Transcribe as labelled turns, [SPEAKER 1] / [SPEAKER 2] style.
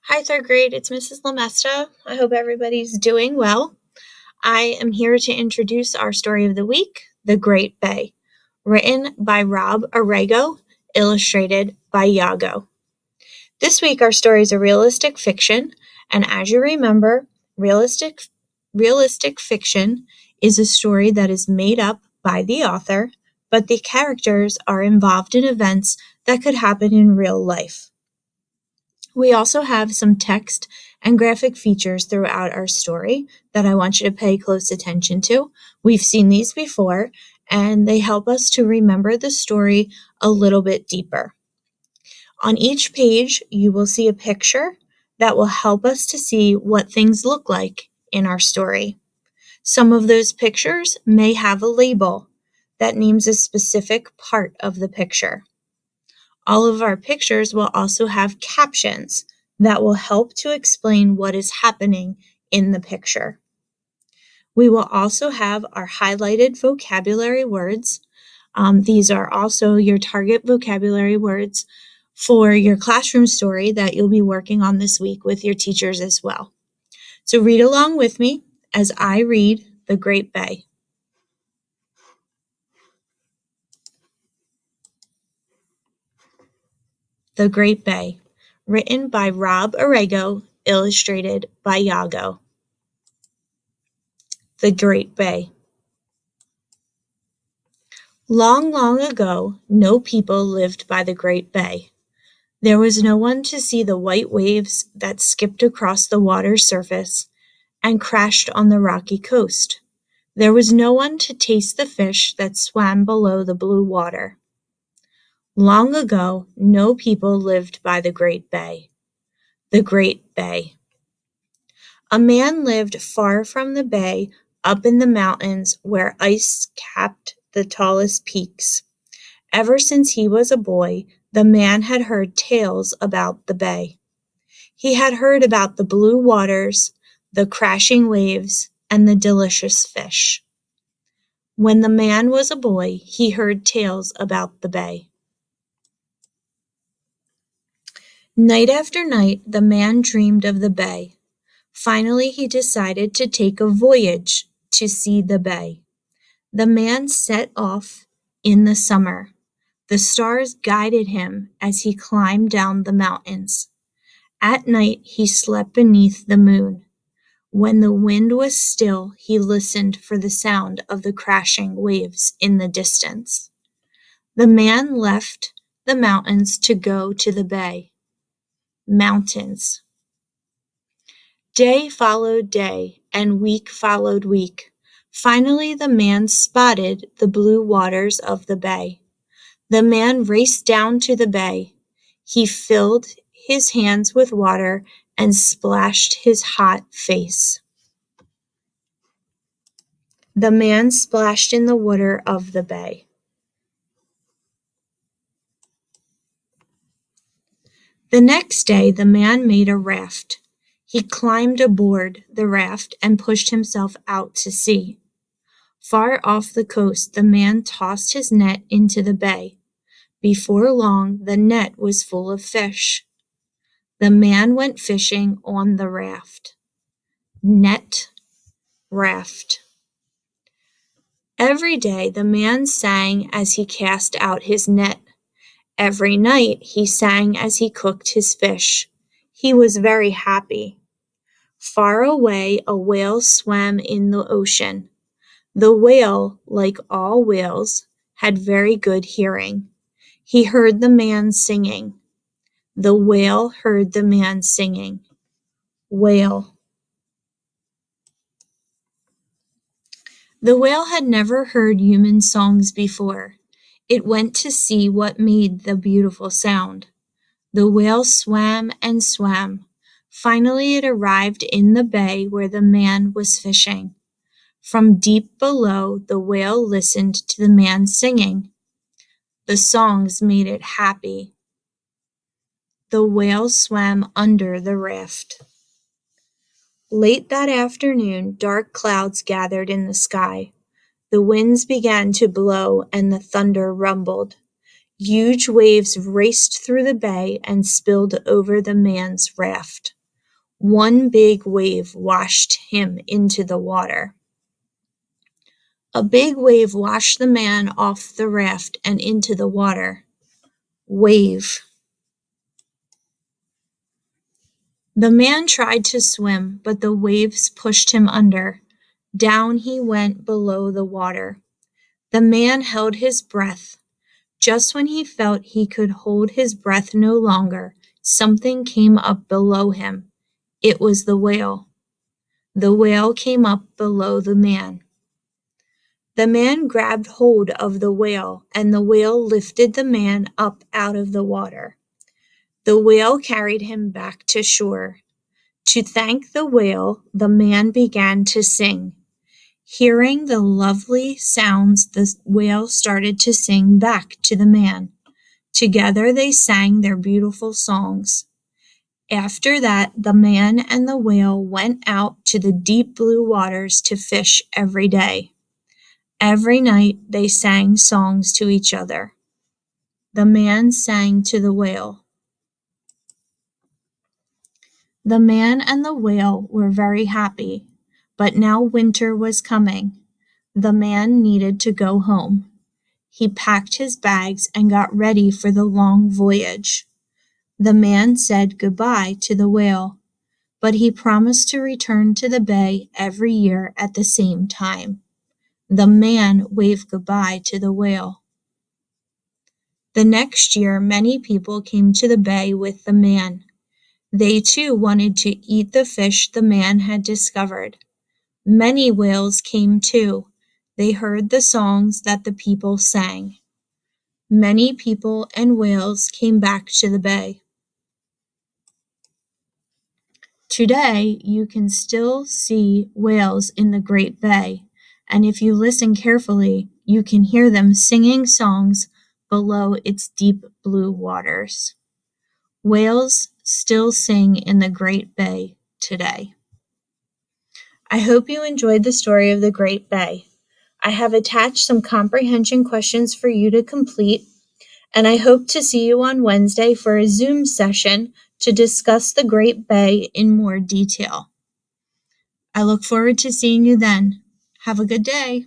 [SPEAKER 1] Hi, third grade. It's Mrs. Lamesta. I hope everybody's doing well. I am here to introduce our story of the week, The Great Bay, written by Rob Arago, illustrated by Yago. This week, our story is a realistic fiction, and as you remember, realistic fiction is a story that is made up by the author, but the characters are involved in events that could happen in real life. We also have some text and graphic features throughout our story that I want you to pay close attention to. We've seen these before, and they help us to remember the story a little bit deeper. On each page, you will see a picture that will help us to see what things look like in our story. Some of those pictures may have a label that names a specific part of the picture. All of our pictures will also have captions that will help to explain what is happening in the picture. We will also have our highlighted vocabulary words. These are also your target vocabulary words for your classroom story that you'll be working on this week with your teachers as well. So read along with me as I read The Great Bay. The Great Bay, written by Rob Arago, illustrated by Yago. The Great Bay. Long, long ago, no people lived by the Great Bay. There was no one to see the white waves that skipped across the water's surface and crashed on the rocky coast. There was no one to taste the fish that swam below the blue water. Long ago, no people lived by the Great Bay. The Great Bay. A man lived far from the bay, up in the mountains where ice capped the tallest peaks. Ever since he was a boy, the man had heard tales about the bay. He had heard about the blue waters, the crashing waves, and the delicious fish. When the man was a boy, he heard tales about the bay. Night after night, the man dreamed of the bay. Finally, he decided to take a voyage to see the bay. The man set off in the summer. The stars guided him as he climbed down the mountains. At night, he slept beneath the moon. When the wind was still, he listened for the sound of the crashing waves in the distance. The man left the mountains to go to the bay. Mountains. Day followed day, and week followed week. Finally, the man spotted the blue waters of the bay. The man raced down to the bay. He filled his hands with water and splashed his hot face. The man splashed in the water of the bay. The next day, the man made a raft. He climbed aboard the raft and pushed himself out to sea. Far off the coast, the man tossed his net into the bay. Before long, the net was full of fish. The man went fishing on the raft. Net, raft. Every day, the man sang as he cast out his net. Every night, he sang as he cooked his fish. He was very happy. Far away, a whale swam in the ocean. The whale, like all whales, had very good hearing. He heard the man singing. The whale heard the man singing. Whale. The whale had never heard human songs before. It went to see what made the beautiful sound. The whale swam and swam. Finally, it arrived in the bay where the man was fishing. From deep below, the whale listened to the man singing. The songs made it happy. The whale swam under the raft. Late that afternoon, dark clouds gathered in the sky. The winds began to blow and the thunder rumbled. Huge waves raced through the bay and spilled over the man's raft. One big wave washed him into the water. A big wave washed the man off the raft and into the water. Wave. The man tried to swim, but the waves pushed him under. Down he went below the water. The man held his breath. Just when he felt he could hold his breath no longer, something came up below him. It was the whale. The whale came up below the man. The man grabbed hold of the whale, and the whale lifted the man up out of the water. The whale carried him back to shore. To thank the whale, the man began to sing. Hearing the lovely sounds, the whale started to sing back to the man. Together they sang their beautiful songs. After that, the man and the whale went out to the deep blue waters to fish every day. Every night they sang songs to each other. The man sang to the whale. The man and the whale were very happy, but now winter was coming. The man needed to go home. He packed his bags and got ready for the long voyage. The man said goodbye to the whale, but he promised to return to the bay every year at the same time. The man waved goodbye to the whale. The next year, many people came to the bay with the man. They too wanted to eat the fish the man had discovered. Many whales came too. They heard the songs that the people sang. Many people and whales came back to the bay. Today, you can still see whales in the Great Bay, and if you listen carefully, you can hear them singing songs below its deep blue waters. Whales still sing in the Great Bay today. I hope you enjoyed the story of the Great Bay. I have attached some comprehension questions for you to complete, and I hope to see you on Wednesday for a Zoom session to discuss the Great Bay in more detail. I look forward to seeing you then. Have a good day.